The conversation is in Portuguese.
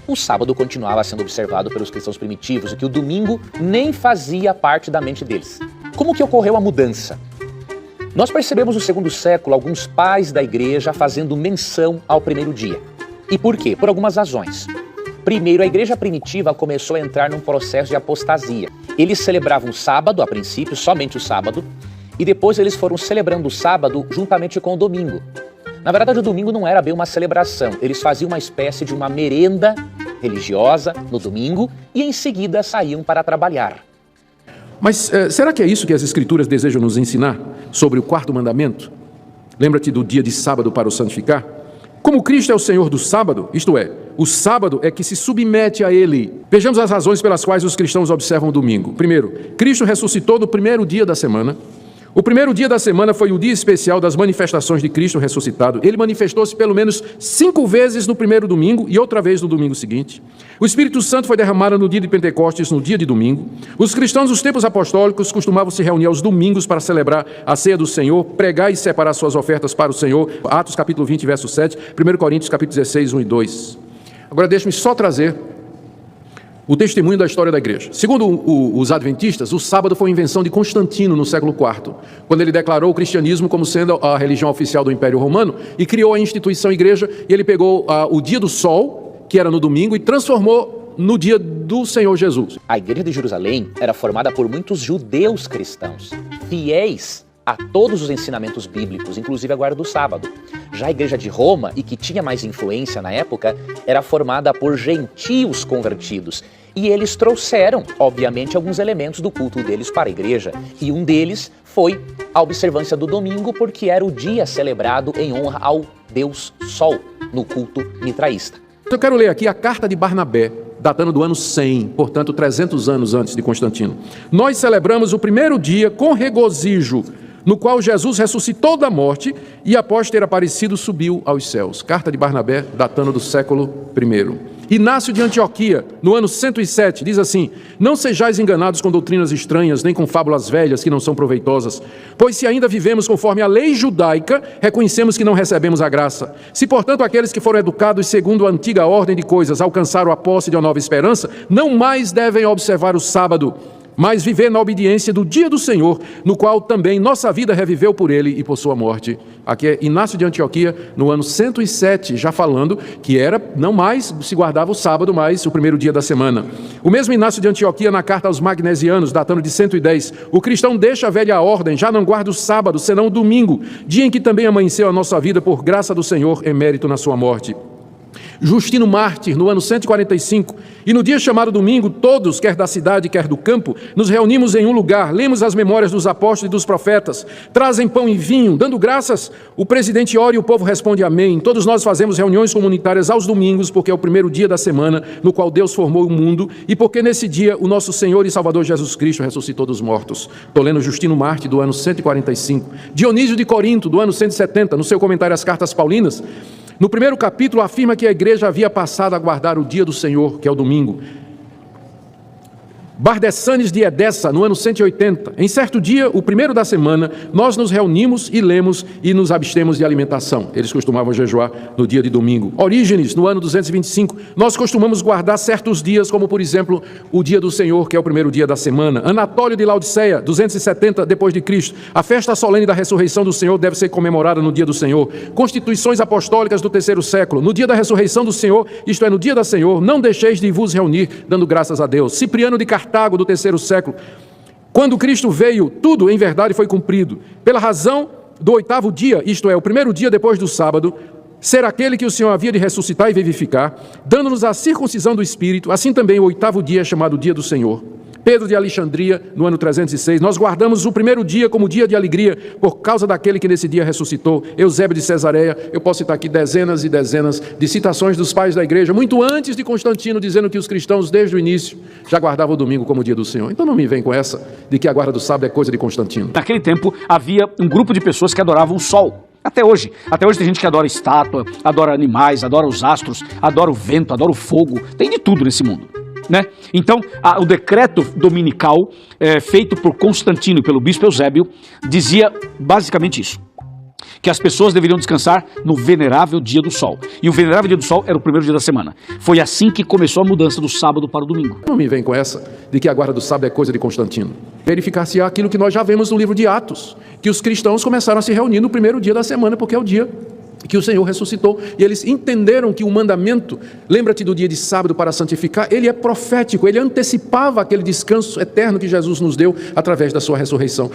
o sábado continuava sendo observado pelos cristãos primitivos e que o domingo nem fazia parte da mente deles. Como que ocorreu a mudança? Nós percebemos no segundo século alguns pais da igreja fazendo menção ao primeiro dia. E por quê? Por algumas razões. Primeiro, a igreja primitiva começou a entrar num processo de apostasia. Eles celebravam o sábado, a princípio, somente o sábado, e depois eles foram celebrando o sábado juntamente com o domingo. Na verdade, o domingo não era bem uma celebração, eles faziam uma espécie de uma merenda religiosa no domingo e em seguida saíam para trabalhar. Mas será que é isso que as Escrituras desejam nos ensinar sobre o quarto mandamento? Lembra-te do dia de sábado para o santificar? Como Cristo é o Senhor do sábado, isto é, o sábado é que se submete a Ele. Vejamos as razões pelas quais os cristãos observam o domingo. Primeiro, Cristo ressuscitou no primeiro dia da semana. O primeiro dia da semana foi o dia especial das manifestações de Cristo ressuscitado. Ele manifestou-se pelo menos 5 vezes no primeiro domingo e outra vez no domingo seguinte. O Espírito Santo foi derramado no dia de Pentecostes, no dia de domingo. Os cristãos dos tempos apostólicos costumavam se reunir aos domingos para celebrar a ceia do Senhor, pregar e separar suas ofertas para o Senhor. Atos capítulo 20, verso 7, 1 Coríntios capítulo 16, 1 e 2. Agora deixe-me só trazer o testemunho da história da igreja. Segundo os adventistas, o sábado foi uma invenção de Constantino no século IV, quando ele declarou o cristianismo como sendo a religião oficial do Império Romano e criou a instituição igreja, e ele pegou o dia do sol, que era no domingo, e transformou no dia do Senhor Jesus. A igreja de Jerusalém era formada por muitos judeus cristãos, fiéis a todos os ensinamentos bíblicos, inclusive a guarda do sábado. Já a igreja de Roma, e que tinha mais influência na época, era formada por gentios convertidos. E eles trouxeram, obviamente, alguns elementos do culto deles para a igreja. E um deles foi a observância do domingo, porque era o dia celebrado em honra ao Deus Sol, no culto mitraísta. Eu quero ler aqui a carta de Barnabé, datando do ano 100, portanto 300 anos antes de Constantino. Nós celebramos o primeiro dia com regozijo, no qual Jesus ressuscitou da morte e, após ter aparecido, subiu aos céus. Carta de Barnabé, datando do século I. Inácio de Antioquia, no ano 107, diz assim: não sejais enganados com doutrinas estranhas, nem com fábulas velhas que não são proveitosas. Pois se ainda vivemos conforme a lei judaica, reconhecemos que não recebemos a graça. Se, portanto, aqueles que foram educados segundo a antiga ordem de coisas alcançaram a posse de uma nova esperança, não mais devem observar o sábado, mas viver na obediência do dia do Senhor, no qual também nossa vida reviveu por ele e por sua morte. Aqui é Inácio de Antioquia, no ano 107, já falando que não mais se guardava o sábado, mas o primeiro dia da semana. O mesmo Inácio de Antioquia, na carta aos Magnesianos, datando de 110, o cristão deixa a velha ordem, já não guarda o sábado, senão o domingo, dia em que também amanheceu a nossa vida por graça do Senhor, em mérito na sua morte. Justino Mártir, no ano 145, e no dia chamado domingo, todos, quer da cidade, quer do campo, nos reunimos em um lugar, lemos as memórias dos apóstolos e dos profetas, trazem pão e vinho, dando graças, o presidente ora e o povo responde amém. Todos nós fazemos reuniões comunitárias aos domingos, porque é o primeiro dia da semana, no qual Deus formou o mundo, e porque nesse dia o nosso Senhor e Salvador Jesus Cristo ressuscitou dos mortos. Estou lendo Justino Mártir, do ano 145. Dionísio de Corinto, do ano 170, no seu comentário às cartas paulinas, no primeiro capítulo, afirma que a igreja havia passado a guardar o dia do Senhor, que é o domingo. Bardessanes de Edessa, no ano 180. Em certo dia, o primeiro da semana, nós nos reunimos e lemos e nos abstemos de alimentação. Eles costumavam jejuar no dia de domingo. Orígenes, no ano 225. Nós costumamos guardar certos dias, como por exemplo, o dia do Senhor, que é o primeiro dia da semana. Anatólio de Laodiceia, 270 depois de Cristo. A festa solene da ressurreição do Senhor deve ser comemorada no dia do Senhor. Constituições apostólicas do terceiro século. No dia da ressurreição do Senhor, isto é, no dia da Senhor, não deixeis de vos reunir, dando graças a Deus. Cipriano de Cartago, do terceiro século. Quando Cristo veio, tudo em verdade foi cumprido. Pela razão do 8º dia, isto é, o primeiro dia depois do sábado, ser aquele que o Senhor havia de ressuscitar e vivificar, dando-nos a circuncisão do Espírito, assim também o 8º dia é chamado dia do Senhor. Pedro de Alexandria, no ano 306, nós guardamos o primeiro dia como dia de alegria, por causa daquele que nesse dia ressuscitou. Eusébio de Cesareia, eu posso citar aqui dezenas e dezenas de citações dos pais da igreja, muito antes de Constantino, dizendo que os cristãos, desde o início, já guardavam o domingo como dia do Senhor. Então não me vem com essa de que a guarda do sábado é coisa de Constantino. Naquele tempo, havia um grupo de pessoas que adoravam o sol. Até hoje tem gente que adora estátua, adora animais, adora os astros, adora o vento, adora o fogo, tem de tudo nesse mundo. Então, o decreto dominical, feito por Constantino e pelo bispo Eusébio, dizia basicamente isso. que as pessoas deveriam descansar no venerável dia do sol. E o venerável dia do sol era o primeiro dia da semana. Foi assim que começou a mudança do sábado para o domingo. Não me vem com essa de que a guarda do sábado é coisa de Constantino. Verificar-se aquilo que nós já vemos no livro de Atos, que os cristãos começaram a se reunir no primeiro dia da semana, porque é o dia que o Senhor ressuscitou, e eles entenderam que o mandamento, lembra-te do dia de sábado para santificar, ele é profético, ele antecipava aquele descanso eterno que Jesus nos deu através da sua ressurreição.